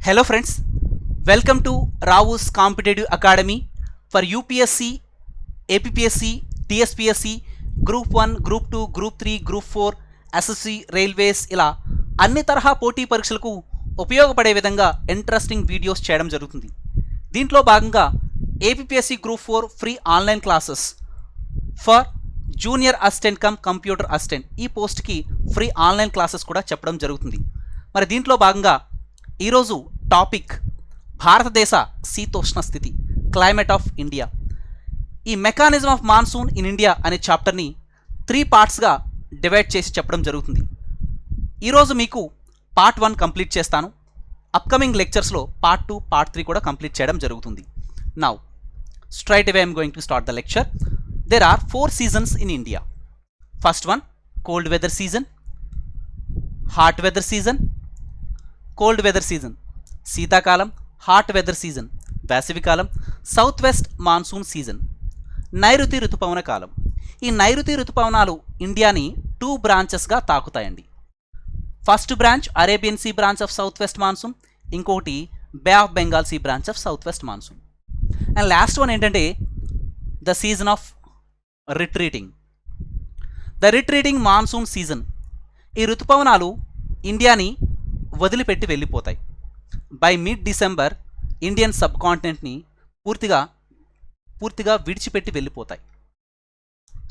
Hello friends, welcome to RAO'S Competitive Academy for UPSC, APPSC, TSPSC, Group 1, Group 2, Group 3, Group 4, SSC, Railways ఇలా అన్ని తరహా పోటీ పరీక్షలకు ఉపయోగపడే విధంగా ఇంట్రెస్టింగ్ వీడియోస్ చేయడం జరుగుతుంది. దీంట్లో భాగంగా APPSC Group 4 free online classes for junior assistant cum computer assistant ఈ పోస్ట్కి ఫ్రీ ఆన్లైన్ క్లాసెస్ కూడా చెప్పడం జరుగుతుంది. మరి దీంట్లో భాగంగా ఈరోజు టాపిక్ భారతదేశ శీతోష్ణ స్థితి, క్లైమేట్ ఆఫ్ ఇండియా. ఈ mechanism of monsoon in India అనే చాప్టర్ని 3 పార్ట్స్గా డివైడ్ చేసి చెప్పడం జరుగుతుంది. ఈరోజు మీకు పార్ట్ 1 కంప్లీట్ చేస్తాను. అప్కమింగ్ లెక్చర్స్లో పార్ట్ 2, పార్ట్ 3 కూడా కంప్లీట్ చేయడం జరుగుతుంది. Now straight away I'm going to start the lecture. There are 4 seasons in India. First one cold weather season, hot weather season, cold weather season శీతాకాలం, hot weather season వేసవికాలం, south west monsoon season నైరుతి ఋతుపవన కాలం. ఈ నైరుతి ఋతుపవనాలు ఇండియాని 2 బ్రాంచెస్గా తాకుతాయండి. First branch Arabian sea branch of south west monsoon, ఇంకొకటి bay of Bengal sea branch of south west monsoon. And last one ఏంటంటే the season of retreating, the retreating monsoon season. ఈ ఋతుపవనాలు ఇండియాని వదిలిపెట్టి వెళ్ళిపోతాయి. బై మిడ్ డిసెంబర్ ఇండియన్ సబ్ కాంటినెంట్ని పూర్తిగా విడిచిపెట్టి వెళ్ళిపోతాయి.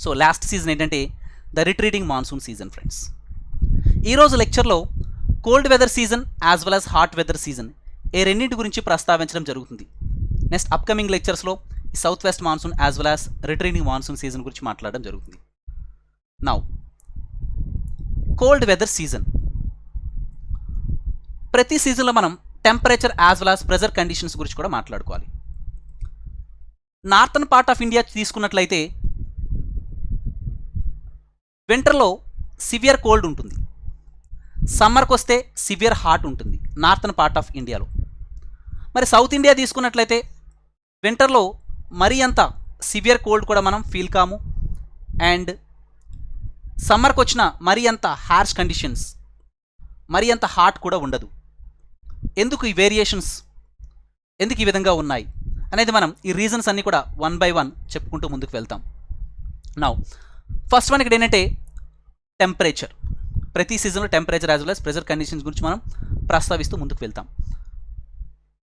సో లాస్ట్ సీజన్ ఏంటంటే the retreating monsoon season friends. ఈరోజు లెక్చర్లో cold weather season as well as hot weather season ఈ రెండింటి గురించి ప్రస్తావించడం జరుగుతుంది. నెక్స్ట్ అప్కమింగ్ లెక్చర్స్లో ఈ south west monsoon as well as retreating monsoon season గురించి మాట్లాడడం జరుగుతుంది. Now cold weather season. ప్రతి సీజన్లో మనం temperature as well as pressure conditions గురించి కూడా మాట్లాడుకోవాలి. నార్థన్ పార్ట్ ఆఫ్ ఇండియా తీసుకున్నట్లయితే వింటర్లో సివియర్ కోల్డ్ ఉంటుంది, సమ్మర్కి వస్తే సివియర్ హాట్ ఉంటుంది నార్థన్ పార్ట్ ఆఫ్ ఇండియాలో. మరి సౌత్ ఇండియా తీసుకున్నట్లయితే వింటర్లో మరీ అంత సివియర్ కోల్డ్ కూడా మనం ఫీల్ కాము, అండ్ సమ్మర్కి వచ్చిన మరీ అంత హార్ష్ కండిషన్స్, మరీ అంత హాట్ కూడా ఉండదు. ఎందుకు ఈ వేరియేషన్స్, ఎందుకు ఈ విధంగా ఉన్నాయి అనేది మనం ఈ రీజన్స్ అన్నీ కూడా 1 by 1 చెప్పుకుంటూ ముందుకు వెళ్తాం. నౌ ఫస్ట్ వన్ ఇక్కడ ఏంటంటే టెంపరేచర్. ప్రతి సీజన్లో temperature as well as pressure conditions గురించి మనం ప్రస్తావిస్తూ ముందుకు వెళ్తాం.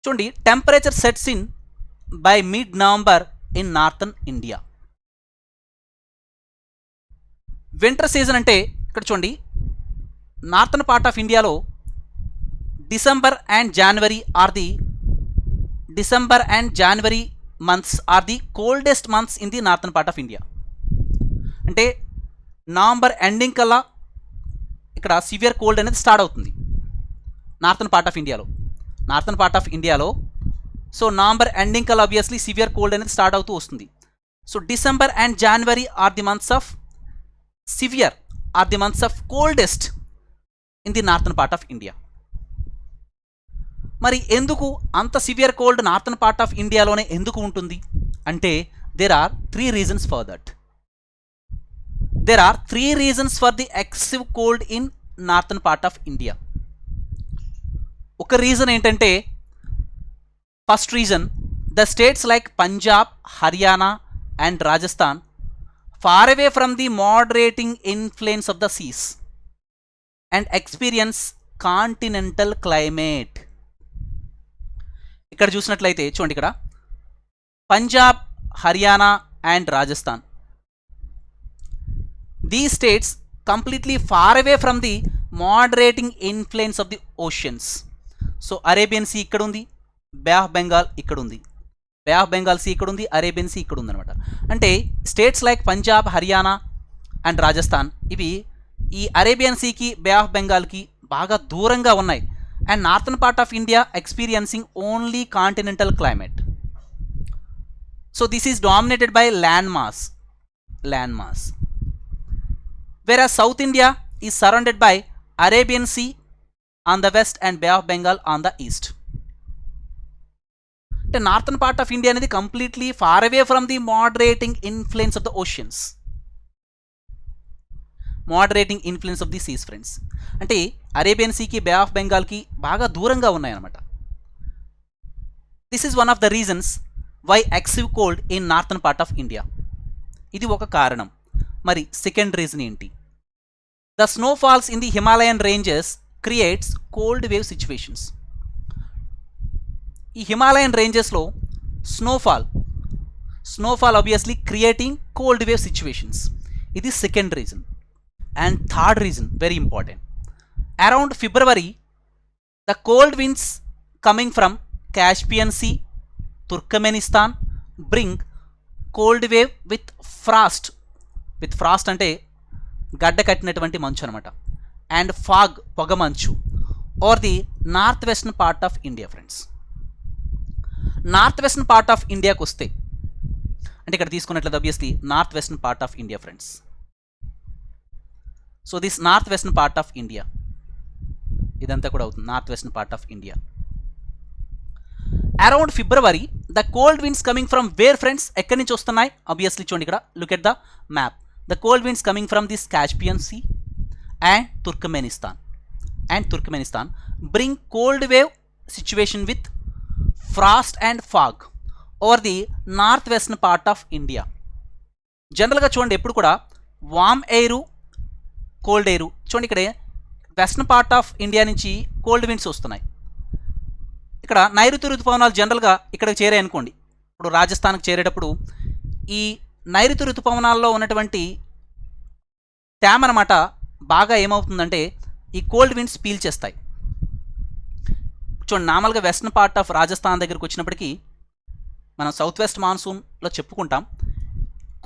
చూడండి, temperature sets in by mid November in northern India. Winter season అంటే ఇక్కడ చూడండి, నార్థన్ పార్ట్ ఆఫ్ ఇండియాలో December and January months or the coldest months in the northern part of India. అంటే నవంబర్ ఎండింగ్ కల్లా ఇక్కడ సివియర్ కోల్డ్ అనేది start అవుతుంది northern part of ఇండియాలో. సో నవంబర్ ఎండింగ్ కల్లా ఆబ్వియస్లీ సివియర్ కోల్డ్ అనేది start అవుతూ వస్తుంది. So December and January are the months of coldest in the northern part of India. మరి ఎందుకు అంత severe cold northern part of ఇండియాలోనే ఎందుకు ఉంటుంది అంటే there are 3 reasons for that. There are 3 reasons for the excessive cold in northern part of India. ఒక reason ఏంటంటే, first reason, the states like Punjab, Haryana and Rajasthan far away from the moderating influence of the seas and experience continental climate. ఇక్కడ చూసినట్లయితే చూడండి, ఇక్కడ Punjab, Haryana and Rajasthan, these states completely far away from the moderating influence of the oceans. So Arabian sea ఇక్కడ ఉంది, బే of Bengal ఇక్కడ ఉంది, బే of Bengal see ఇక్కడ ఉంది, అరేబియన్ సీ ఇక్కడ ఉందన్నమాట. అంటే states like Punjab, Haryana and Rajasthan ఇవి ఈ అరేబియన్ సీకి, బే ఆఫ్ బెంగాల్కి బాగా దూరంగా ఉన్నాయి. And northern part of India experiencing only continental climate. So this is dominated by land mass. whereas South India is surrounded by Arabian Sea on the west and Bay of Bengal on the east. The northern part of India is completely far away from the moderating influence of the oceans. Moderating influence of the seas, friends. అంటే Arabian సీకి, బే of బెంగాల్కి బాగా దూరంగా ఉన్నాయన్నమాట. This is one of the reasons why excessive cold in northern part of India. ఇది ఒక కారణం. మరి సెకండ్ రీజన్ ఏంటి? The snowfalls in the Himalayan ranges creates cold wave situations. ఈ హిమాలయన్ రేంజెస్లో snowfall obviously creating cold wave situations. ఇది second reason. And third reason very important. Around February the cold winds coming from Caspian sea, Turkmenistan bring cold wave with frost. With frost అంటే గడ్డ కట్టినటువంటి మంచు అనమాట. And fog, పొగమంచు, are the north western part of India. Friends, north western part of ఇండియాకి వస్తే అంటే ఇక్కడ తీసుకున్నట్లయితే obviously north western part of India friends. So this north western part of India, ఇదంతా కూడా అవుతుంది north western part of India. Around February the cold winds coming from where friends? ఎక్కడి నుంచి వస్తున్నాయి? ఆబ్వియస్లీ చూడండి ఇక్కడ, look at the map. The cold winds coming from this Caspian sea and Turkmenistan bring cold wave situation with frost and fog over the north western part of India. జనరల్గా చూడండి ఎప్పుడు కూడా వామ్ air, cold air. చూడండి ఇక్కడ western part of India నుంచి cold winds వస్తున్నాయి. ఇక్కడ నైరుతి ఋతుపవనాలు జనరల్గా ఇక్కడికి చేరాయి అనుకోండి. ఇప్పుడు రాజస్థాన్కి చేరేటప్పుడు ఈ నైరుతి ఋతుపవనాల్లో ఉన్నటువంటి తేమ అన్నమాట బాగా ఏమవుతుందంటే ఈ కోల్డ్ విండ్స్ పీల్చేస్తాయి. చూడండి నార్మల్గా వెస్టర్న్ పార్ట్ ఆఫ్ రాజస్థాన్ దగ్గరికి వచ్చినప్పటికీ మనం సౌత్ వెస్ట్ మాన్సూన్లో చెప్పుకుంటాం.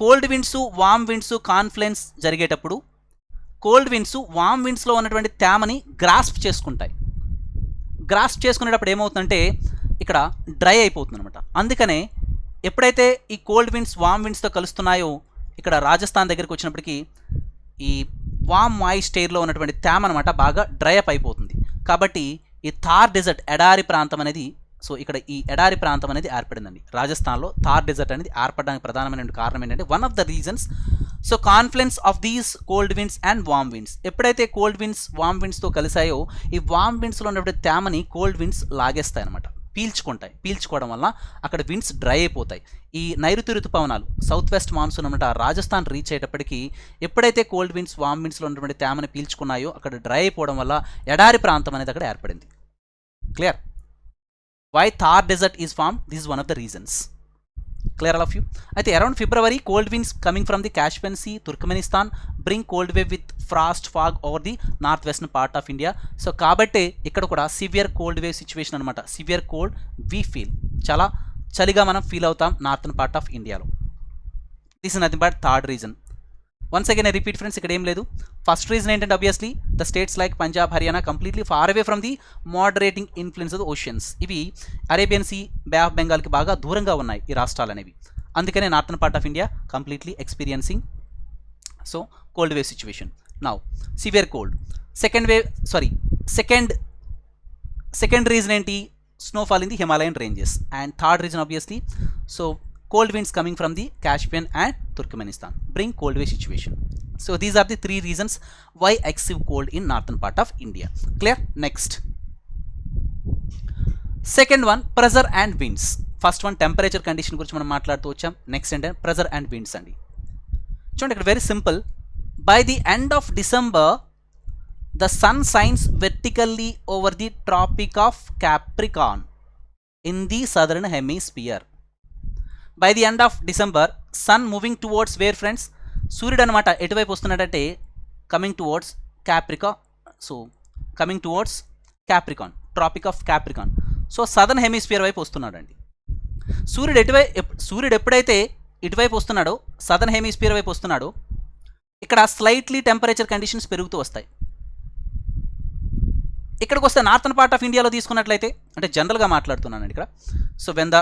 కోల్డ్ విండ్స్, వామ్ విండ్స్ కాన్ఫ్లుయెన్స్ జరిగేటప్పుడు కోల్డ్ విండ్స్ వామ్ విండ్స్లో ఉన్నటువంటి తేమని గ్రాస్ప్ చేసుకుంటాయి. గ్రాస్ప్ చేసుకునేటప్పుడు ఏమవుతుందంటే ఇక్కడ డ్రై అయిపోతుంది అనమాట. అందుకనే ఎప్పుడైతే ఈ కోల్డ్ విండ్స్ వామ్ విండ్స్తో కలుస్తున్నాయో ఇక్కడ రాజస్థాన్ దగ్గరికి వచ్చినప్పటికీ ఈ వామ్ మాయిస్ట్ ఎయిర్లో ఉన్నటువంటి తేమ అనమాట బాగా డ్రై అప్ అయిపోతుంది. కాబట్టి ఈ థార్ డెజర్ట్, ఎడారి ప్రాంతం అనేది, సో ఇక్కడ ఈ ఎడారి ప్రాంతం అనేది ఏర్పడిందండి రాజస్థాన్లో. థార్ డెజర్ట్ అనేది ఏర్పడడానికి ప్రధానమైన కారణం ఏంటంటే one of the reasons, so confluence of these cold winds and warm winds. ఎప్పుడైతే కోల్డ్ విండ్స్ వామ్ విండ్స్తో కలిసాయో ఈ వామ్ విండ్స్లో ఉన్నటువంటి తేమని కోల్డ్ విండ్స్ లాగేస్తాయి అనమాట, పీల్చుకోవడం వల్ల అక్కడ విండ్స్ డ్రై అయిపోతాయి. ఈ నైరుతి ఋతుపవనాలు సౌత్ వెస్ట్ మాన్సూన్ అనమాట రాజస్థాన్ రీచ్ అయ్యేటప్పటికి ఎప్పుడైతే కోల్డ్ విండ్స్ వామ్ విండ్స్లో ఉన్నటువంటి తేమని పీల్చుకున్నాయో అక్కడ డ్రై అయిపోవడం వల్ల ఎడారి ప్రాంతం అనేది అక్కడ ఏర్పడింది. Clear? Why Thar desert is form? This is one of the reasons. Clear all of you? అయితే around February cold winds coming from the Caspian sea, Turkmenistan bring cold wave with frost fog over the north western part of India. So కాబట్టి ఇక్కడ కూడా severe cold wave situation అనమాట. Severe cold we feel, చాలా చలిగా మనం feel అవుతాం northern part of ఇండియాలో. This is nothing but third reason. Once again I repeat friends, ఇక్కడ ఏం లేదు. ఫస్ట్ రీజన్ ఏంటంటే obviously the states like Punjab, Haryana completely far away from the moderating influence of the oceans. ఇవి Arabian sea, bay of బెంగాల్కి బాగా దూరంగా ఉన్నాయి ఈ రాష్ట్రాలు అనేవి. అందుకనే northern part of India completely experiencing so cold wave situation. Now severe cold. Second reason ఏంటి? Snowfall in the Himalayan ranges. And third reason obviously so cold winds coming from the Caspian and Turkmenistan bring cold wave situation. So these are the three reasons why excessive cold in northern part of India. Clear? Next, second one, pressure and winds. First one temperature condition గురించి మనం మాట్లాడుతూ వచ్చాం. Next ఏంటంటే pressure and winds అండి. చూడండి ఇక్కడ very simple. By the end of December the sun shines vertically over the trophic of Capricorn in the southern hemisphere. By the end of December sun moving towards where friends? సూర్యుడు అనమాట ఎటువైపు వస్తున్నాడంటే coming towards Capricorn. So coming towards Capricorn, tropic of Capricorn. So southern hemisphere వైపు వస్తున్నాడండి. సూర్యుడు ఎప్పుడైతే ఇటువైపు వస్తున్నాడో, southern hemisphere వైపు వస్తున్నాడో, ఇక్కడ స్లైట్లీ టెంపరేచర్ కండిషన్స్ పెరుగుతూ వస్తాయి. ఇక్కడికి వస్తే నార్థన్ పార్ట్ ఆఫ్ ఇండియాలో తీసుకున్నట్లయితే, అంటే జనరల్గా మాట్లాడుతున్నానండి ఇక్కడ. సో వెన్ ద,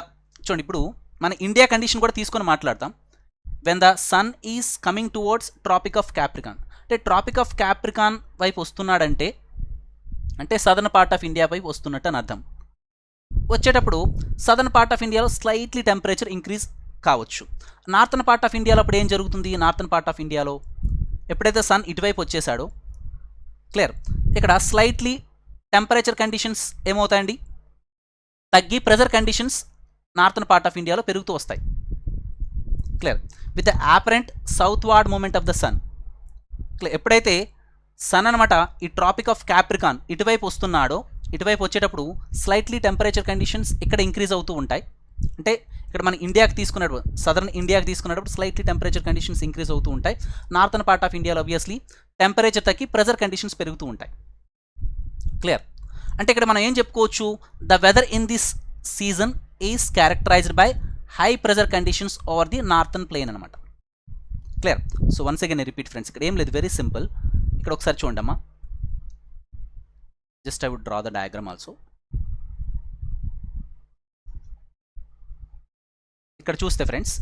చూడండి ఇప్పుడు మన ఇండియా కండిషన్ కూడా తీసుకొని మాట్లాడతాం. When the sun is coming towards trophic of Capricorn, అంటే ట్రాపిక్ ఆఫ్ క్యాప్రికాన్ వైపు వస్తున్నాడంటే అంటే సదర్న్ పార్ట్ ఆఫ్ ఇండియా వైపు వస్తున్నట్టు అని అర్థం. వచ్చేటప్పుడు సదర్న్ పార్ట్ ఆఫ్ ఇండియాలో స్లైట్లీ టెంపరేచర్ ఇంక్రీజ్ కావచ్చు. నార్థన్ పార్ట్ ఆఫ్ ఇండియాలో అప్పుడు ఏం జరుగుతుంది? నార్థన్ పార్ట్ ఆఫ్ ఇండియాలో ఎప్పుడైతే సన్ ఇటువైపు వచ్చేసాడో, క్లియర్, ఇక్కడ స్లైట్లీ టెంపరేచర్ కండిషన్స్ ఏమవుతాయండి? తగ్గి pressure conditions northern part of ఇండియాలో పెరుగుతూ వస్తాయి. Clear. With the apparent southward moment of the sun. Clear. ఎప్పుడైతే సన్ అనమాట ఈ ట్రాపిక్ ఆఫ్ క్యాప్రికాన్ ఇటువైపు వస్తున్నాడో, ఇటువైపు వచ్చేటప్పుడు స్లైట్లీ టెంపరేచర్ కండిషన్స్ ఇక్కడ ఇంక్రీజ్ అవుతూ ఉంటాయి. అంటే ఇక్కడ మన ఇండియాకి తీసుకున్నప్పుడు, సదర్న్ ఇండియాకి తీసుకున్నప్పుడు స్లైట్లీ టెంపరేచర్ కండిషన్స్ ఇంక్రీజ్ అవుతూ ఉంటాయి. నార్థన్ పార్ట్ ఆఫ్ ఇండియాలో ఆబ్వియస్లీ టెంపరేచర్ తగ్గి ప్రెజర్ కండిషన్స్ పెరుగుతూ ఉంటాయి. క్లియర్. అంటే ఇక్కడ మనం ఏం చెప్పుకోవచ్చు, the weather in this season is characterised by high pressure conditions over the northern plain అనమాట. Clear. So once again repeat friends, ఇక్కడ ఏం లేదు, వెరీ సింపుల్. ఇక్కడ ఒకసారి చూడండి అమ్మా, just I would draw the diagram also. ఇక్కడ చూస్తే friends,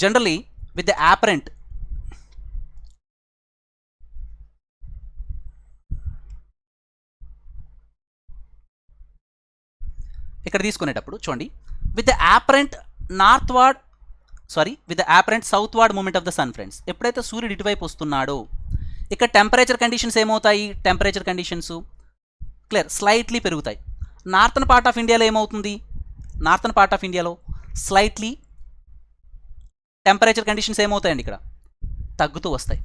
generally with the apparent ఇక్కడ తీసుకునేటప్పుడు చూడండి, with the apparent southward moment of the sun friends. ఎప్పుడైతే సూర్యుడు ఇటువైపు వస్తున్నాడో ఇక్కడ టెంపరేచర్ కండిషన్స్ ఏమవుతాయి, టెంపరేచర్ కండిషన్స్ క్లియర్ స్లైట్లీ పెరుగుతాయి. నార్థన్ పార్ట్ ఆఫ్ ఇండియాలో ఏమవుతుంది, నార్థన్ పార్ట్ ఆఫ్ ఇండియాలో స్లైట్లీ టెంపరేచర్ కండిషన్స్ ఏమవుతాయండి, ఇక్కడ తగ్గుతూ వస్తాయి.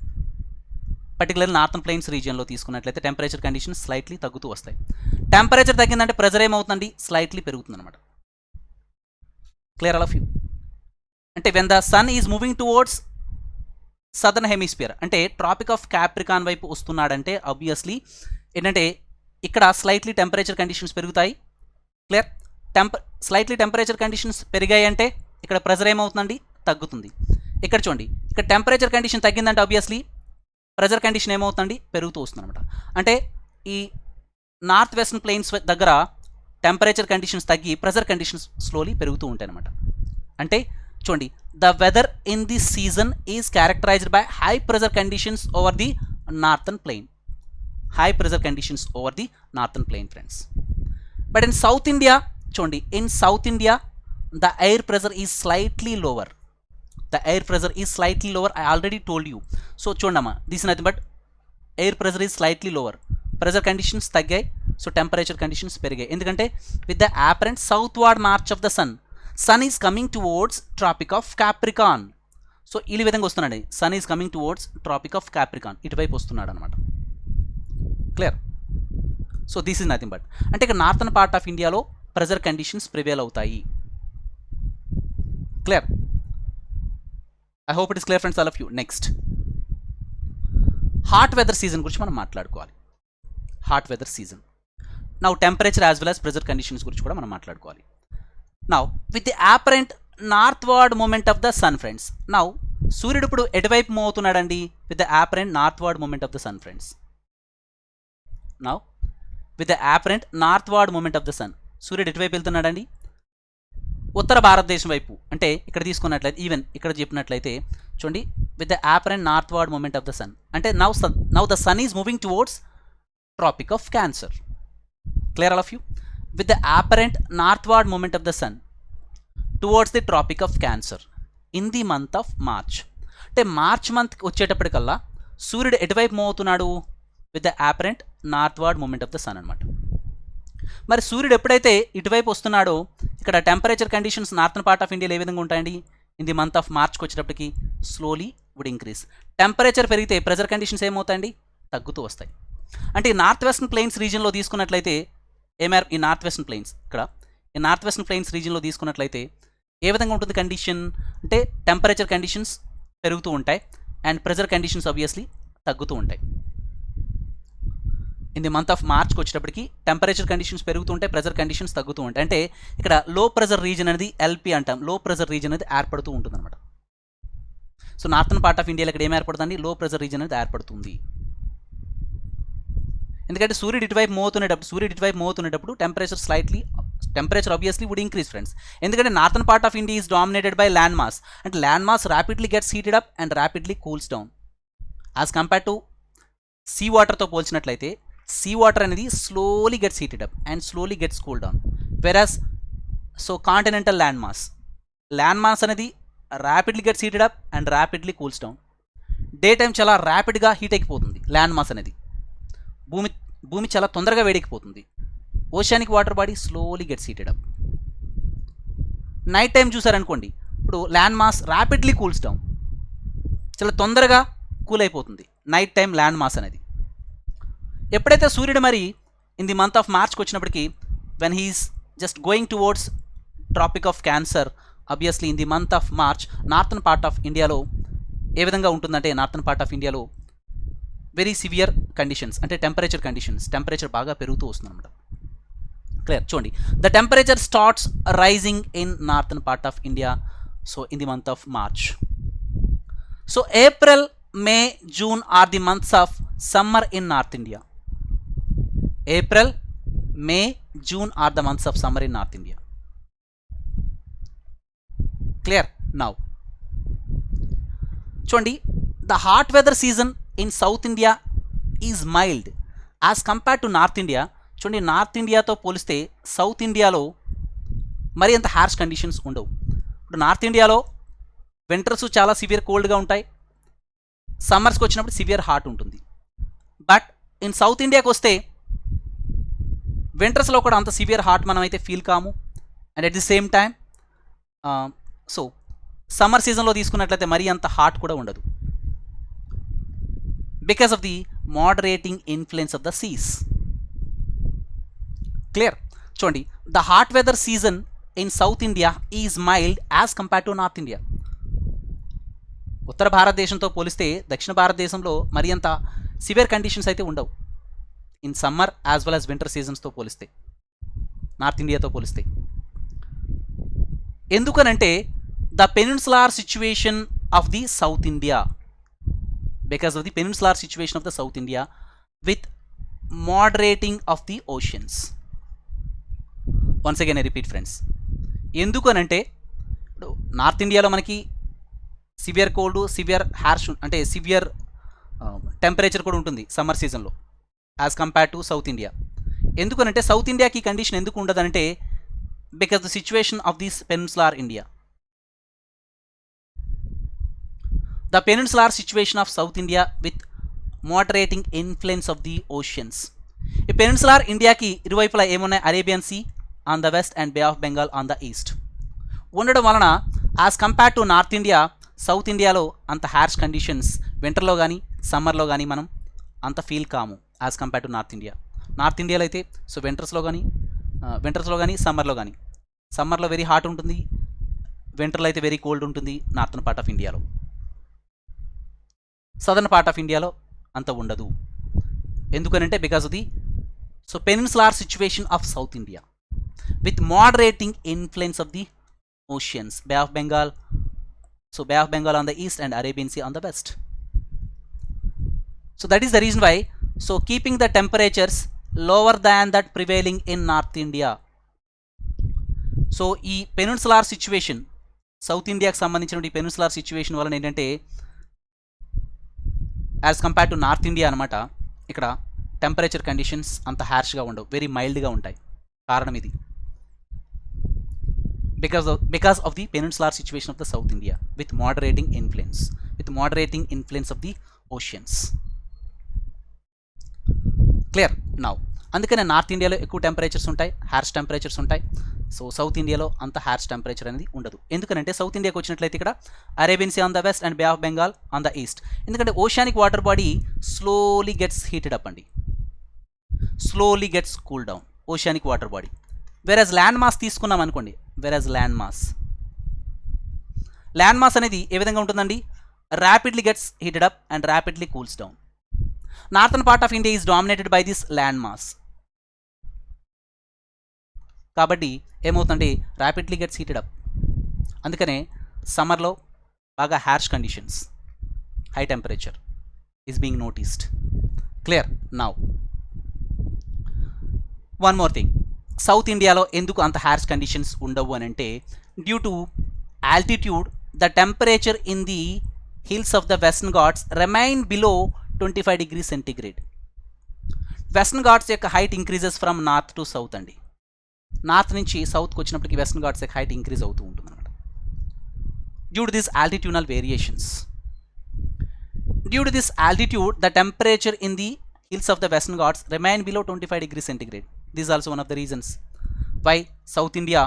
పర్టికులర్ నార్థన్ ప్లెయిన్స్ రీజియన్లో తీసుకున్నట్లయితే టెంపరేచర్ కండిషన్స్ స్లైట్లీ తగ్గుతూ వస్తాయి. టెంపరేచర్ తగ్గిందంటే ప్రెజర్ ఏమవుతుందండి, స్లైట్లీ పెరుగుతుంది అనమాట. Clear all of you. అంటే when the sun is moving towards southern hemisphere, అంటే ట్రాపిక్ ఆఫ్ క్యాప్రికాన్ వైపు వస్తున్నాడంటే ఆబ్వియస్లీ ఏంటంటే ఇక్కడ స్లైట్లీ టెంపరేచర్ కండిషన్స్ పెరుగుతాయి. క్లియర్. స్లైట్లీ టెంపరేచర్ కండిషన్స్ పెరిగాయి అంటే ఇక్కడ ప్రెజర్ ఏమవుతుందండి, తగ్గుతుంది. ఇక్కడ చూడండి, ఇక్కడ టెంపరేచర్ కండిషన్ తగ్గిందంటే ఆబ్వియస్లీ ప్రెజర్ కండిషన్ ఏమవుతుందండి, పెరుగుతూ వస్తుంది అనమాట. అంటే ఈ నార్త్ వెస్టర్న్ ప్లెయిన్స్ దగ్గర టెంపరేచర్ కండిషన్స్ తగ్గి ప్రెజర్ కండిషన్స్ స్లోలీ పెరుగుతూ ఉంటాయి అనమాట. అంటే చూడండి, the weather in this season is characterised by high pressure conditions over the northern plain. High pressure conditions over the northern plain friends. But in South India చూడండి, in South India the air pressure is slightly lower. The air pressure is slightly lower. I already told you. So చూడమ్మా, this is nothing but air pressure is slightly lower. Pressure conditions తగ్గాయి, so temperature conditions పెరిగాయి. ఎందుకంటే with the apparent southward march of the sun is coming towards trophic of Capricorn. So ఈ విధంగా వస్తున్నాడు, sun is coming towards trophic of Capricorn, ఇటువైపు వస్తున్నాడు అనమాట. Clear. So this is nothing but, అంటే ఇక్కడ నార్థన్ పార్ట్ ఆఫ్ ఇండియాలో pressure conditions prevail అవుతాయి. Clear. I hope it is clear friends all of you. Next hot weather season గురించి మనం మాట్లాడుకోవాలి. Hot weather season now temperature as well as pressure conditions గురించి కూడా మనం మాట్లాడుకోవాలి. Now with the apparent northward moment of the sun friends. Now సూర్యుడు ఇప్పుడు ఎటువైపు మూవ్ అవుతున్నాడండి, with the apparent northward moment of the sun friends. Now with the apparent northward moment of the sun, సూర్యుడు ఎటువైపు వెళ్తున్నాడండి, ఉత్తర భారతదేశం వైపు. అంటే ఇక్కడ తీసుకున్నట్లయితే, ఈవెన్ ఇక్కడ చెప్పినట్లయితే చూడండి, with the apparent northward moment of the sun, అంటే now the sun is moving towards trophic of Cancer. Clear all of you. With the apparent northward moment of the sun towards the trophic of Cancer in the month of March. అంటే March month వచ్చేటప్పటికల్లా సూర్యుడు ఎటువైపు move అవుతున్నాడు, with the apparent northward moment of the sun అనమాట. మరి సూర్యుడు ఎప్పుడైతే ఇటువైపు వస్తున్నాడో ఇక్కడ temperature conditions northern part of ఇండియాలో ఏ విధంగా ఉంటాయండి, ఇన్ ది మంత్ ఆఫ్ మార్చ్కి వచ్చేటప్పటికి స్లోలీ వుడ్ ఇంక్రీజ్. టెంపరేచర్ పెరిగితే ప్రెజర్ కండిషన్స్ ఏమవుతాయండి, తగ్గుతూ వస్తాయి. అంటే ఈ నార్త్ వెస్టర్న్ ప్లెయిన్స్ రీజియన్లో తీసుకున్నట్లయితే ఈ నార్త్ వెస్టర్న్ ప్లెయిన్స్, ఇక్కడ ఈ నార్త్ వెస్టర్న్ ప్లెయిన్స్ రీజియన్లో తీసుకున్నట్లయితే ఏ విధంగా ఉంటుంది కండిషన్ అంటే టెంపరేచర్ కండిషన్స్ పెరుగుతూ ఉంటాయి అండ్ ప్రెజర్ కండిషన్స్ ఆబ్వియస్లీ తగ్గుతూ ఉంటాయి. ఇన్ ది మంత్ ఆఫ్ మార్చ్కి వచ్చేటప్పటికి టెంపరేచర్ కండిషన్స్ పెరుగుతుంటాయి, ప్రెజర్ కండిషన్స్ తగ్గుతూ ఉంటాయి. అంటే ఇక్కడ లో ప్రెజర్ రీజన్ అనేది ఎల్పి అంటాం, లో ప్రెజర్ రీజన్ అనేది ఏర్పడుతూ ఉంటుంది అనమాట. సో నార్థన్ పార్ట్ ఆఫ్ ఇండియాలో ఇక్కడ ఏం ఏర్పడుతుంది, లో ప్రెజర్ రీజన్ అనేది ఏర్పడుతుంది. ఎందుకంటే సూర్యుడు ఇటువైపు మోతునేటప్పుడు temperature obviously would increase friends. ఎందుకంటే northern part of India is dominated by land mass, అంటే land mass rapidly gets heated up and rapidly cools down. As compare to sea వాటర్తో పోల్చినట్లయితే సీ వాటర్ అనేది slowly gets heated up and slowly gets cool down. Whereas so continental land mass అనేది rapidly gets heated up and rapidly cools down. Day time చాలా ర్యాపిడ్గా heat అయిపోతుంది land mass అనేది, భూమి చాలా తొందరగా వేడెక్కిపోతుంది. Oceanic water body slowly gets heated up. Night time చూసారనుకోండి, ఇప్పుడు land mass rapidly cools down, చాలా తొందరగా కూల్ అయిపోతుంది నైట్ టైం ల్యాండ్ మాస్ అనేది. ఎప్పుడైతే సూర్యుడు మరి ఇన్ ది మంత్ ఆఫ్ మార్చ్కి వచ్చినప్పటికీ when he is just going towards trophic of cancer, obviously in the month of March northern part of ఇండియాలో ఏ విధంగా ఉంటుందంటే, నార్థన్ పార్ట్ ఆఫ్ ఇండియాలో వెరీ సివియర్ కండిషన్స్, అంటే టెంపరేచర్ బాగా పెరుగుతూ వస్తుంది అనమాట. క్లియర్, చూడండి, the temperature starts rising in northern part of India, so in the month of March. So April, May, June are the months of summer in North India. April, May, June are the months of summer in North India. Clear. Now చూడండి, the hot weather season in South India is mild as compared to north India. చూడండి, North ఇండియాతో పోలిస్తే South ఇండియాలో మరి అంత harsh conditions ఉండవు. ఇప్పుడు north ఇండియాలో వింటర్స్ చాలా సివియర్ కోల్డ్గా ఉంటాయి, సమ్మర్స్కి వచ్చినప్పుడు సివియర్ హాట్ ఉంటుంది. బట్ ఇన్ సౌత్ ఇండియాకి వస్తే వింటర్స్లో కూడా అంత సివియర్ హాట్ మనం అయితే ఫీల్ కాము, and at the same time so summer సీజన్లో తీసుకున్నట్లయితే మరీ అంత హాట్ కూడా ఉండదు, because of the moderating influence of the seas. Clear. చూడండి, the hot weather season in South India is mild as compare to north India. ఉత్తర భారతదేశంతో పోలిస్తే దక్షిణ భారతదేశంలో మరి అంత సివియర్ కండిషన్స్ అయితే ఉండవు in summer as well as winter సీజన్స్తో పోలిస్తే, నార్త్ ఇండియాతో పోలిస్తే. ఎందుకనంటే the peninsular situation of the South India, because of the peninsular situation of the South India with moderating of the oceans. Once again I repeat friends, ఎందుకు అనంటే ఇప్పుడు north ఇండియాలో మనకి సివియర్ కోల్డ్, సివియర్ హార్ష్, అంటే severe temperature కూడా ఉంటుంది summer సీజన్లో as compare to south India. ఎందుకనంటే సౌత్ ఇండియాకి కండిషన్ ఎందుకు ఉండదంటే because the situation of this peninsular India. The peninsular situation of South India with moderating influence of the oceans. ఈ peninsular ఇండియాకి ఇరువైపులా ఏమున్నాయి? Arabian see on the west and bay of Bengal on the east ఉండడం వలన as compare to north India, south ఇండియాలో అంత harsh conditions వింటర్లో కానీ సమ్మర్లో కానీ మనం అంత ఫీల్ కాము as compare to north India. North ఇండియాలో అయితే సో వింటర్స్లో కానీ సమ్మర్లో వెరీ హాట్ ఉంటుంది, వింటర్లో అయితే వెరీ కోల్డ్ ఉంటుంది నార్థన్ పార్ట్ ఆఫ్ ఇండియాలో. సదర్న్ పార్ట్ ఆఫ్ ఇండియాలో అంత ఉండదు. ఎందుకనంటే because of the so peninsular situation of South India with moderating influence of the oceans, Bay of Bengal, so Bay of Bengal on the east and Arabian see on the west. So that is the reason why so keeping the temperatures lower than that prevailing in North India. So ఈ peninsular situation south ఇండియాకి సంబంధించిన ఈ peninsular situation వలన ఏంటంటే as compare to north India అనమాట, ఇక్కడ temperature conditions అంత హార్ష్గా ఉండవు, వెరీ మైల్డ్గా ఉంటాయి. కారణం ఇది because of the peninsular situation of the South India with moderating influence of the oceans. Clear. Now అందుకనే నార్త్ ఇండియాలో ఎక్కువ టెంపరేచర్స్ ఉంటాయి, హార్ష్ టెంపరేచర్స్ ఉంటాయి. సో సౌత్ ఇండియాలో అంత హార్ష్ టెంపరేచర్ అనేది ఉండదు. ఎందుకంటే సౌత్ ఇండియాకి వచ్చినట్లయితే ఇక్కడ Arabian see on the west and bay of Bengal on the east. ఎందుకంటే oceanic water body slowly gets heated up అండి, slowly gets cool down oceanic water body. Whereas land mass తీసుకున్నాం అనుకోండి, ల్యాండ్ మాస్ అనేది ఏ విధంగా ఉంటుందండి? Rapidly gets heated up and rapidly cools down. Northern part of India is dominated by this land mass. కాబట్టి ఏమవుతుందంటే rapidly gets heated up. అందుకనే సమ్మర్లో బాగా harsh conditions, high temperature is being noticed. Clear. Now one more thing, South ఇండియాలో ఎందుకు అంత harsh conditions ఉండవు అని అంటే due to altitude the temperature in the hills of the Western Ghats remain below 25 degrees centigrade. Western Ghats యొక్క height increases from north to south అండి. North నుంచి సౌత్కి వచ్చినప్పటికీ వెస్టర్న్ ఘాట్స్ యొక్క హైట్ ఇంక్రీజ్ అవుతూ ఉంటుంది అనమాట. Due to this altitudinal variations, due to this altitude the temperature in the hills of the western ghats remain below 25 degrees centigrade. This is also one of the reasons why South India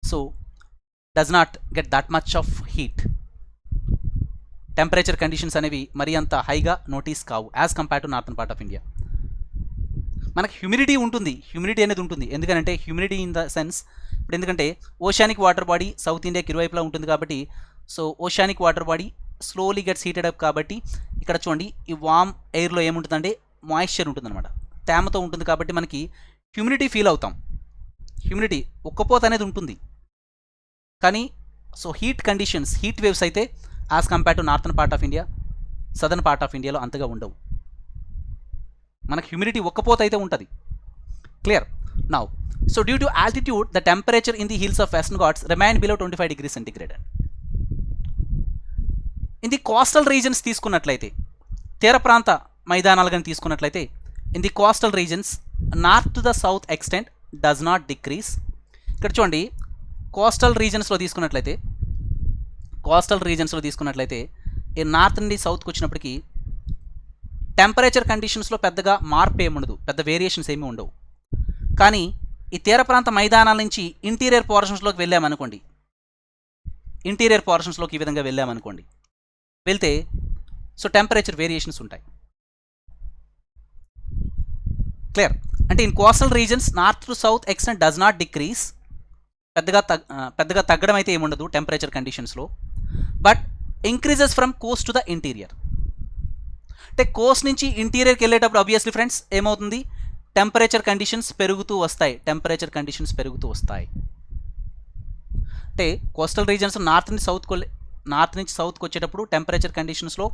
so does not get that much of heat. Temperature conditions అనేవి మరీ అంత హైగా notice కావు as compare to northern part of India. మనకి humidity ఉంటుంది, humidity అనేది ఉంటుంది. ఎందుకంటే హ్యూమిడిటీ ఇన్ ద సెన్స్, ఇప్పుడు ఎందుకంటే ఓషానిక్ వాటర్ బాడీ సౌత్ ఇండియాకి ఇరువైపులా ఉంటుంది కాబట్టి, so oceanic water body slowly gets heated up కాబట్టి ఇక్కడ చూడండి ఈ వామ్ ఎయిర్లో ఏముంటుందంటే మాయిశ్చర్ ఉంటుందన్నమాట, తేమతో ఉంటుంది కాబట్టి మనకి హ్యూమిడిటీ ఫీల్ అవుతాం. హ్యూమిడిటీ ఉక్కపోత అనేది ఉంటుంది. కానీ so heat conditions, heat waves అయితే as compare to northern part of India, southern part of ఇండియాలో అంతగా ఉండవు. మనకు హ్యూమిడిటీ ఒక్కపోత అయితే ఉంటుంది. Clear now. So due to altitude the temperature in the hills of Western Ghats remain below 25 degrees centigrade. In the coastal regions తీసుకున్నట్లయితే, తీర ప్రాంత మైదానాలు కానీ తీసుకున్నట్లయితే, in the coastal regions north to the south extent does not decrease. ఇక్కడ చూడండి coastal రీజన్స్లో తీసుకున్నట్లయితే, ఈ నార్త్ నుండి సౌత్కి వచ్చినప్పటికీ టెంపరేచర్ కండిషన్స్లో పెద్దగా మార్పు ఏమి ఉండదు, పెద్ద వేరియేషన్స్ ఏమీ ఉండవు. కానీ ఈ తీర ప్రాంత మైదానాల నుంచి ఇంటీరియర్ పోర్షన్స్లోకి వెళ్ళామనుకోండి, ఈ విధంగా వెళ్ళామనుకోండి, వెళ్తే సో టెంపరేచర్ వేరియేషన్స్ ఉంటాయి. క్లియర్. అంటే in coastal regions north to south extent does not decrease, పెద్దగా తగ్గడం అయితే ఏముండదు టెంపరేచర్ కండిషన్స్లో. But increases from Coast to the interior. అంటే కోస్ట్ నుంచి ఇంటీరియర్కి వెళ్ళేటప్పుడు ఆబ్వియస్లీ ఫ్రెండ్స్ ఏమవుతుంది, టెంపరేచర్ కండిషన్స్ పెరుగుతూ వస్తాయి. అంటే కోస్టల్ రీజన్స్ నార్త్ నుంచి సౌత్కి వచ్చేటప్పుడు టెంపరేచర్ కండిషన్స్లో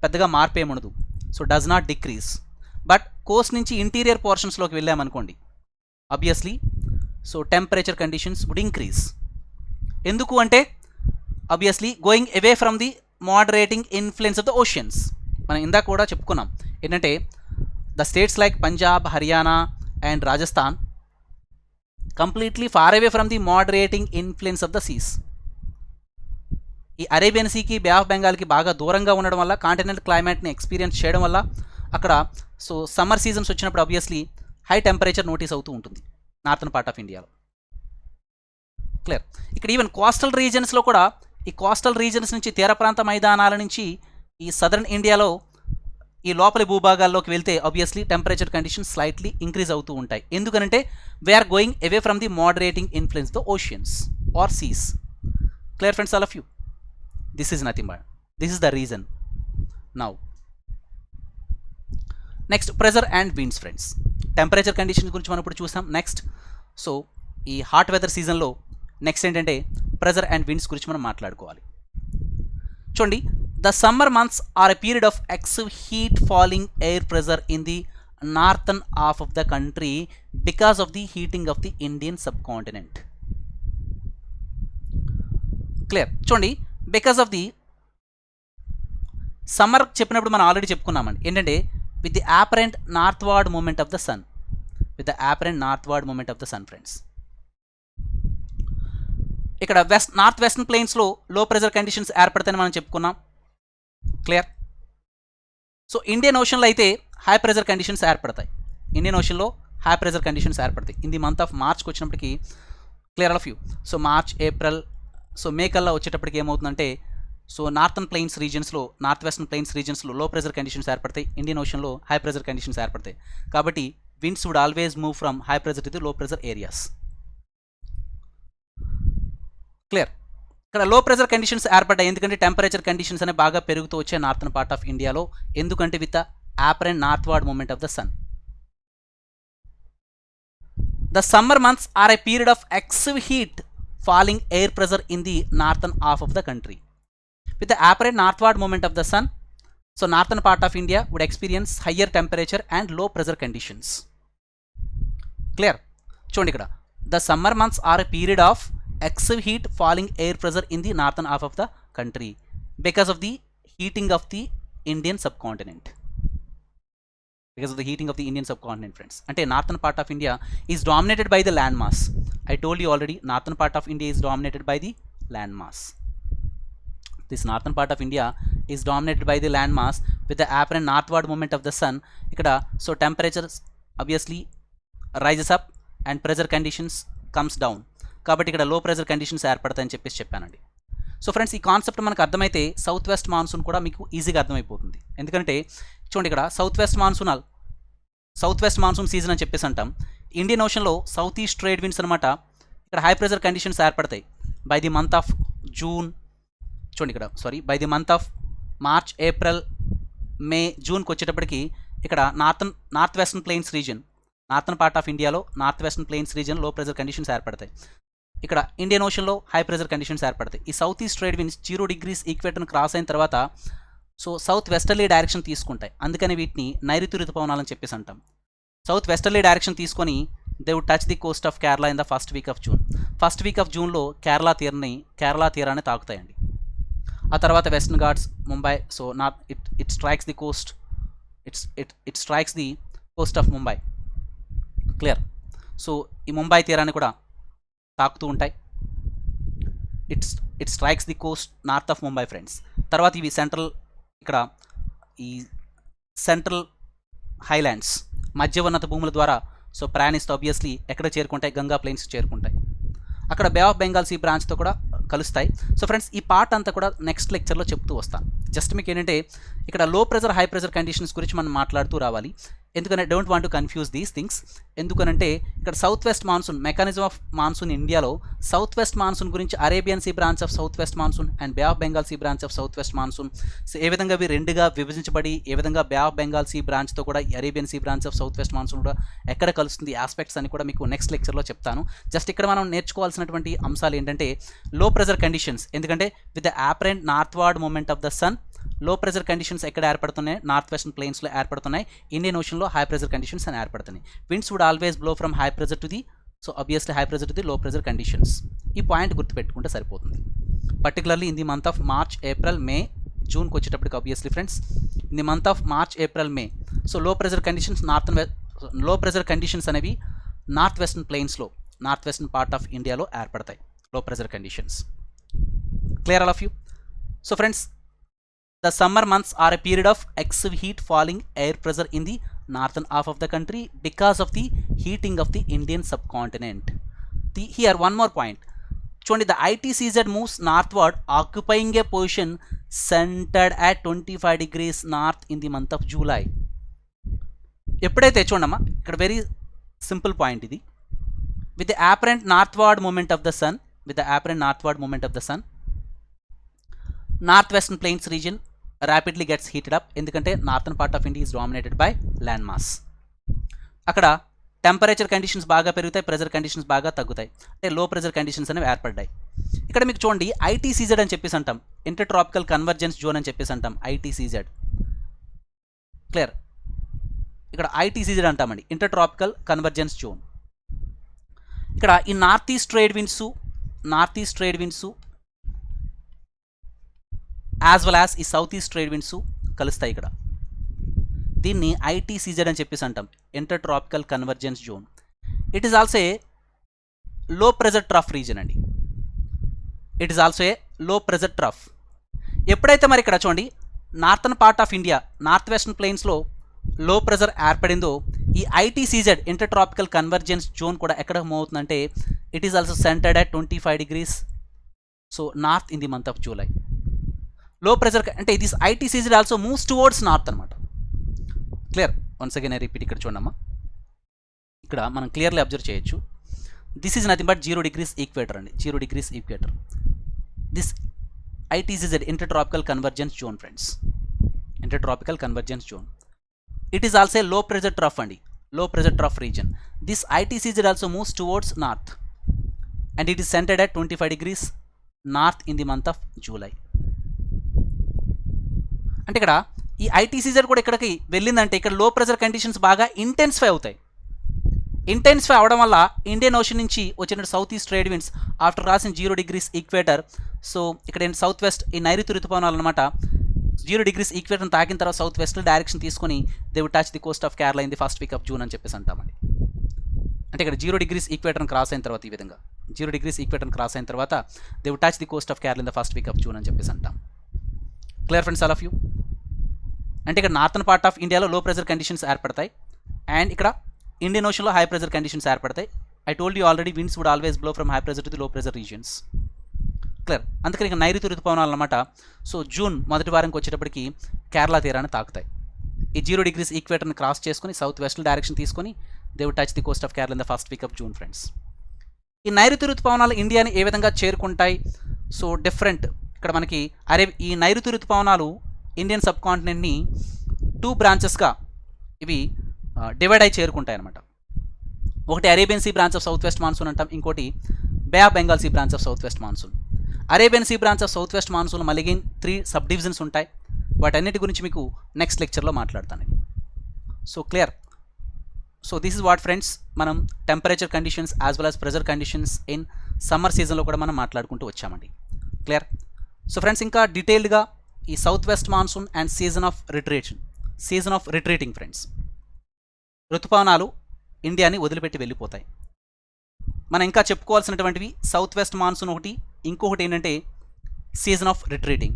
పెద్దగా మార్పు ఏముండదు, so does not decrease. But coast నుంచి ఇంటీరియర్ పోర్షన్స్లోకి వెళ్ళామనుకోండి obviously so temperature conditions would increase. ఎందుకు అంటే obviously going away from the moderating influence of the oceans. మనం ఇందాక కూడా చెప్పుకున్నాం ఏంటంటే the states like Punjab, Haryana and Rajasthan completely far away from the moderating influence of the seas. ఈ అరేబియన్ సీకి, బే of బెంగాల్కి బాగా దూరంగా ఉండడం వల్ల, కాంటినెంటల్ క్లైమేట్ని ఎక్స్పీరియన్స్ చేయడం వల్ల అక్కడ సో సమ్మర్ సీజన్స్ వచ్చినప్పుడు ఆబ్వియస్లీ హై టెంపరేచర్ నోటీస్ అవుతూ ఉంటుంది నార్థన్ పార్ట్ ఆఫ్ ఇండియాలో. క్లియర్. ఇక్కడ ఈవెన్ కోస్టల్ రీజన్స్లో కూడా, ఈ కోస్టల్ రీజన్స్ నుంచి తీర ప్రాంత మైదానాల నుంచి ఈ సదర్న్ ఇండియాలో ఈ లోపలి భూభాగాల్లోకి వెళ్తే obviously temperature conditions slightly increase అవుతూ ఉంటాయి. ఎందుకంటే we are going away from the moderating influence the oceans or seas. Clear friends, all of you? This is nothing but this is the reason. Now next pressure and winds friends. Temperature conditions గురించి మనం ఇప్పుడు చూసాం. Next so ఈ hot weather సీజన్లో next ఏంటంటే pressure and winds గురించి మనం మాట్లాడుకోవాలి. చూడండి, the summer months are a period of excessive heat falling air pressure in the northern half of the country because of the heating of the Indian sub continent. Clear. చూడండి, because of the summer చెప్పినప్పుడు మనం already చెప్పుకున్నామండి ఏంటంటే with the apparent northward movement of the sun, friends. ఇక్కడ north western ప్లెయిన్స్లో low pressure conditions ఏర్పడతాయని మనం చెప్పుకున్నాం. Clear. So Indian ఓషన్లో అయితే హై ప్రెజర్ కండిషన్స్ ఏర్పడతాయి. ఇన్ ది మంత్ ఆఫ్ మార్చ్కి వచ్చినప్పటికీ clear all of you. So March, April, so May కల్లా వచ్చేటప్పటికి ఏమవుతుందంటే సో నార్త్ వెస్టర్న్ ప్లెయిన్స్ రీజన్స్లో లో ప్రెజర్ కండిషన్స్ ఏర్పడతాయి. ఇండియన్ ఓషన్లో హై ప్రెజర్ కండిషన్స్ ఏర్పడతాయి. కాబట్టి winds would always move from high pressure to the low pressure areas. Clear. ఇక్కడ low pressure conditions ఏర్పడ్డాయి ఎందుకంటే టెంపరేచర్ కండిషన్స్ అనేవి బాగా పెరుగుతూ వచ్చాయి నార్థన్ పార్ట్ ఆఫ్ ఇండియాలో. ఎందుకంటే with the apparent northward movement of the sun. The summer months are a period of excessive heat falling air pressure in the northern half of the country. With the apparent northward movement of the sun, so northern part of India would experience higher temperature and low pressure conditions. Clear? చూడండి, ఇక్కడ the summer months are a period of excessive heat falling air pressure in the northern half of the country because of the heating of the Indian subcontinent. Friends. Ante northern part of India is dominated by the land mass. I told you already, northern part of India is dominated by the land mass. This northern part of India is dominated by the land mass with the apparent northward movement of the sun. Ikkada so temperature obviously rises up and pressure conditions comes down. కాబట్టి ఇక్కడ low pressure conditions ఏర్పడతాయని చెప్పేసి చెప్పానండి. So friends, ఈ concept మనకు అర్థమైతే south west monsoon కూడా మీకు ఈజీగా అర్థమైపోతుంది. ఎందుకంటే చూడండి, ఇక్కడ సౌత్ వెస్ట్ మాన్సూన్ సీజన్ అని చెప్పేసి అంటాం. ఇండియన్ ఓషన్లో సౌత్ ఈస్ట్ ట్రేడ్ విండ్స్ అనమాట ఇక్కడ హై ప్రెజర్ కండిషన్స్ ఏర్పడతాయి by the month of June. చూడండి ఇక్కడ by the month of March, April, May, జూన్కి వచ్చేటప్పటికి ఇక్కడ north western plains region, northern part of ఇండియాలో north western plains region low pressure conditions ఏర్పడతాయి. ఇక్కడ ఇండియన్ ఓషన్లో హై ప్రెజర్ కండిషన్స్ ఏర్పడతాయి. ఈ south east trade winds 0 degrees ఈక్వేటర్ను క్రాస్ అయిన తర్వాత సో సౌత్ వెస్టర్లీ డైరెక్షన్ తీసుకుంటాయి. అందుకని వీటిని నైరుతి ఋతుపవనాలని చెప్పేసి అంటాం. సౌత్ వెస్టర్లీ డైరెక్షన్ తీసుకొని they would touch the coast of Kerala in the first week of June. First week of జూన్లో కేరళ తీరాన్ని తాకుతాయండి. ఆ తర్వాత Western Ghats, Mumbai, so it strikes the coast, it strikes the coast of Mumbai. Clear? So ఈ ముంబై తీరాన్ని కూడా తాకుతూ ఉంటాయి. It strikes the coast north of Mumbai friends. తర్వాత ఇవి సెంట్రల్ హైలాండ్స్, మధ్య ఉన్నత భూముల ద్వారా సో ప్రయాణిస్తూ ఆబ్వియస్లీ ఎక్కడ చేరుకుంటాయి? గంగా ప్లెయిన్స్కి చేరుకుంటాయి. అక్కడ బే ఆఫ్ బెంగాల్ సీ బ్రాంచ్తో కూడా కలుస్తాయి. సో ఫ్రెండ్స్, ఈ పార్ట్ అంతా కూడా నెక్స్ట్ లెక్చర్లో చెప్తూ వస్తాను. జస్ట్ మీకు ఏంటంటే ఇక్కడ low pressure high pressure conditions గురించి మనం మాట్లాడుతూ రావాలి. ఎందుకంటే don't want to confuse these things. ఎందుకనంటే ఇక్కడ south west monsoon, mechanism of monsoon ఇండియాలో సౌత్ వెస్ట్ మాన్సూన్ గురించి Arabian sea branch of south west monsoon and bay of Bengal sea branch of south west monsoon, so ఏ విధంగా అవి రెండుగా విభజించబడి ఏ విధంగా బే ఆఫ్ బెంగాల్ సీ బ్రాంచ్తో కూడా Arabian sea branch of south west monsoon కూడా ఎక్కడ కలుస్తుంది ఆస్పెక్ట్స్ అని కూడా మీకు నెక్స్ట్ లెక్చర్లో చెప్తాను. జస్ట్ ఇక్కడ మనం నేర్చుకోవాల్సినటువంటి అంశాలు ఏంటంటే లో ప్రెజర్ కండిషన్స్, ఎందుకంటే with the apparent northward moment of the sun low pressure conditions ఎక్కడ ఏర్పడుతున్నాయి? నార్త్ వెస్టర్న్ ప్లెయిన్స్లో ఏర్పడుతున్నాయి. ఇండియన్ ఓషన్లో హై ప్రెజర్ కండిషన్స్ అని ఏర్పడుతున్నాయి. Winds would always blow from high pressure to the, so obviously high pressure to the low pressure conditions. ఈ point గుర్తుపెట్టుకుంటే సరిపోతుంది. Particularly in the month of March, April, May, జూన్కి వచ్చేటప్పటికి obviously friends in the month of March, April, May so low pressure conditions అనేవి north western ప్లెయిన్స్లో, north western part of ఇండియాలో ఏర్పడతాయి low pressure conditions. Clear all of you? So friends, the summer months are a period of excessive heat, falling air pressure in the northern half of the country because of the heating of the Indian subcontinent. Here one more point. Chondri, the ITCZ moves northward, occupying a position centered at 25 degrees north in the month of July. ఎప్పుడైతే చూడమ్మా ఇక్కడ very simple point ఇది. with the apparent northward movement of the sun, north western plains region rapidly gets heated up. ఎందుకంటే northern part of India is dominated by land mass. అక్కడ temperature conditions బాగా పెరుగుతాయి, pressure conditions బాగా తగ్గుతాయి, అంటే లో pressure conditions అనేవి ఏర్పడ్డాయి. ఇక్కడ మీకు చూడండి ఐటీసీజెడ్ అని చెప్పేసి అంటాం, ఇంటర్ ట్రాపికల్ కన్వర్జెన్స్ జోన్ అని చెప్పేసి అంటాం. ITCZ clear? ఇక్కడ ఐటీసీజెడ్ అంటామండి, ఇంటర్ ట్రాపికల్ కన్వర్జెన్స్ జోన్. ఇక్కడ ఈ north east trade winds as well as ఈ సౌత్ ఈస్ట్ ట్రేడ్ విండ్స్ కలుస్తాయి ఇక్కడ. దీన్ని ఐటీసీజెడ్ అని చెప్పేసి అంటాం, inter tropical convergence zone. It is also a low pressure trough region అండి. ఎప్పుడైతే మరి ఇక్కడ చూడండి northern part of India, north western ప్లెయిన్స్లో లో ప్రెజర్ ఏర్పడిందో ఈ ITCZ inter tropical convergence zone కూడా ఎక్కడ మూవ్ అవుతుందంటే it is also centered at 25 degrees so north in the month of July. Low pressure అంటే this ITCZ also moves towards north అనమాట. Clear? Once again I repeat. ఇక్కడ చూడమ్మా, ఇక్కడ మనం clearly observe చేయొచ్చు. This is nothing but 0 degrees equator అండి, 0 degrees equator. This ITCZ inter tropical convergence zone friends, inter tropical convergence zone. It is also low pressure trough అండి, low pressure trough reason. This ITCZ also moves towards north and it is centred at 25 degrees north in the month of July. అంటే ఇక్కడ ఈ ITCZ కూడా ఇక్కడికి వెళ్ళిందంటే ఇక్కడ low pressure conditions బాగా intensify అవుతాయి. ఇంటెన్సిఫై అవడం వల్ల ఇండియన్ ఓషన్ నుంచి వచ్చిన south east trade winds after crossing 0 degrees equator, so ఇక్కడ సౌత్ వెస్ట్ ఈ నైరుతి ఋతుపవనాలు అనమాట 0 degrees ఈక్వేటర్ని తాకిన తర్వాత సౌత్ వెస్ట్ డైరెక్షన్ తీసుకొని they would touch the coast of Kerala in the first week of June అని చెప్పేసి అంటామండి. అంటే ఇక్కడ 0 degrees ఈక్వేటర్ని క్రాస్ అయిన తర్వాత ఈ విధంగా 0 degrees ఈక్వేటర్ని క్రాస్ అయిన తర్వాత they would touch the coast of Kerala in the first week of June అని చెప్పేసి అంటాం. Clear friends all of you? అంటే ఇక్కడ నార్థన్ పార్ట్ ఆఫ్ ఇండియాలో లో ప్రెజర్ కండిషన్స్ ఏర్పడతాయి అండ్ ఇక్కడ ఇండియన్ ఓషన్లో హై ప్రెజర్ కండిషన్స్ ఏర్పడతాయి. I told you already winds would always blow from high pressure to the low pressure regions. Clear. అందుకని ఇక నైరుతి ఋతుపవనాలు అనమాట. సో జూన్ మొదటి వారంకి వచ్చేటప్పటికి కేరళ తీరాన్ని తాకుతాయి. ఈ 0 degrees ఈక్వేటర్ని క్రాస్ చేసుకుని సౌత్ వెస్ట్ డైరెక్షన్ తీసుకొని they would touch the coast of Kerala in the first week of June friends. ఈ నైరుతి ఋతుపవనాలు ఇండియాని ఏ విధంగా చేరుకుంటాయి? సో డిఫరెంట్ ఇక్కడ మనకి ఈ నైరుతి ఋతుపవనాలు ఇండియన్ సబ్ కాంటినెంట్ని 2 బ్రాంచెస్గా ఇవి డివైడ్ అయి చేరుకుంటాయి అనమాట. ఒకటి Arabian sea branch of south west monsoon అంటాం, ఇంకోటి Bay of Bengal sea branch of south west monsoon. Arabian sea branch of south west monsoon మళ్ళీ 3 సబ్ డివిజన్స్ ఉంటాయి. వాటన్నిటి గురించి మీకు నెక్స్ట్ లెక్చర్లో మాట్లాడతాను. So clear. So this is what friends, మనం temperature conditions as well as pressure conditions in summer సీజన్లో కూడా మనం మాట్లాడుకుంటూ వచ్చామండి. క్లియర్. సో ఫ్రెండ్స్, ఇంకా డీటెయిల్డ్గా ఈ south west monsoon and season of retreating friends, ఋతుపవనాలు ఇండియాని వదిలిపెట్టి వెళ్ళిపోతాయి. మనం ఇంకా చెప్పుకోవాల్సినటువంటివి సౌత్ వెస్ట్ మాన్సూన్ ఒకటి, ఇంకొకటి ఏంటంటే సీజన్ ఆఫ్ రిట్రీటింగ్.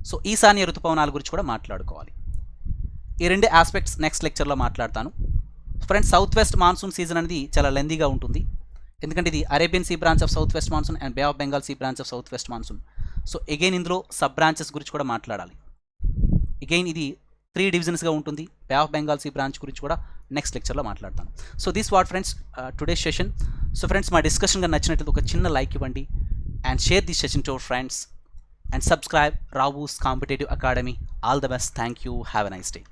సో ఈశాన్య ఋతుపవనాల గురించి కూడా మాట్లాడుకోవాలి. ఈ 2 ఆస్పెక్ట్స్ నెక్స్ట్ లెక్చర్లో మాట్లాడతాను. Friends, south west monsoon season అనేది చాలా లెందీగా ఉంటుంది, ఎందుకంటే ఇది Arabian sea branch of south west monsoon and bay of Bengal sea branch of south west monsoon. So again ఇందులో సబ్ బ్రాంచెస్ గురించి కూడా మాట్లాడాలి. అగైన్ ఇది 3 డివిజన్స్గా ఉంటుంది. Bay of Bengal sea branch గురించి కూడా నెక్స్ట్ లెక్చర్లో మాట్లాడతాను. So this what friends today's session. So friends, మా డిస్కషన్గా నచ్చినట్లయితే ఒక చిన్న లైక్ ఇవ్వండి and share this session to our friends and subscribe RAO'S Competitive Academy. All the best. Thank you. Have a nice day.